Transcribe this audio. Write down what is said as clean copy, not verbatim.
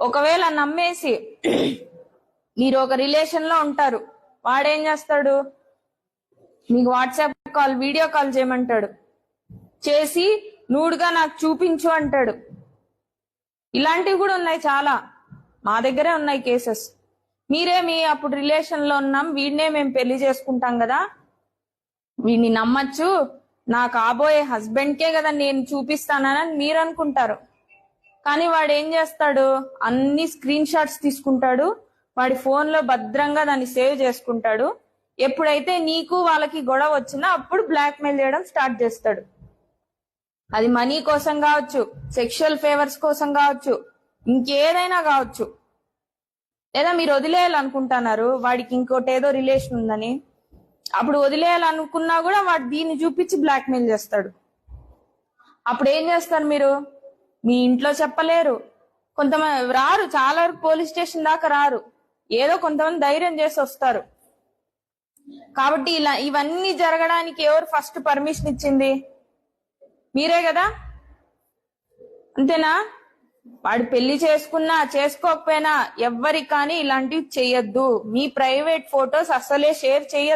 ఒకవేళ నమ్మేసి మీరు ఒక రిలేషన్ లో ఉంటారు, వాడేం చేస్తాడు, మీకు వాట్సాప్ కాల్ వీడియో కాల్ చేయమంటాడు, చేసి నూడుగా నాకు చూపించు అంటాడు. ఇలాంటివి కూడా ఉన్నాయి, చాలా మా దగ్గరే ఉన్నాయి కేసెస్. మీరేమి అప్పుడు రిలేషన్ లో ఉన్నాం, వీడినే మేము పెళ్లి చేసుకుంటాం కదా, వీడిని నమ్మచ్చు, నా కాబోయే హస్బెండ్ కే కదా నేను చూపిస్తానని మీరు అనుకుంటారు. కానీ వాడు ఏం చేస్తాడు, అన్ని స్క్రీన్ షాట్స్ తీసుకుంటాడు, వాడి ఫోన్ లో భద్రంగా దాన్ని సేవ్ చేసుకుంటాడు. ఎప్పుడైతే నీకు వాళ్ళకి గొడవ వచ్చినా అప్పుడు బ్లాక్ మెయిల్ చేయడం స్టార్ట్ చేస్తాడు. అది మనీ కోసం కావచ్చు, సెక్షువల్ ఫేవర్స్ కోసం కావచ్చు, ఇంకేదైనా కావచ్చు. లేదా మీరు వదిలేయాలనుకుంటున్నారు, వాడికి ఇంకోటి ఏదో రిలేషన్ ఉందని, అప్పుడు వదిలేయాలనుకున్నా కూడా వాడు దీన్ని చూపించి బ్లాక్ మెయిల్ చేస్తాడు. అప్పుడు ఏం చేస్తారు మీరు, మీ ఇంట్లో చెప్పలేరు, కొంతమంది రారు, చాలా వరకు పోలీస్ స్టేషన్ దాకా రారు, ఏదో కొంతమంది ధైర్యం చేసి వస్తారు. కాబట్టి ఇలా ఇవన్నీ జరగడానికి ఎవరు ఫస్ట్ పర్మిషన్ ఇచ్చింది, మీరే కదా, అంతేనా? వాడు పెళ్లి చేసుకున్నా చేసుకోకపోయినా ఎవ్వరికి కానీ ఇలాంటివి చెయ్యొద్దు. మీ ప్రైవేట్ ఫొటోస్ అసలే షేర్ చెయ్యొద్దు.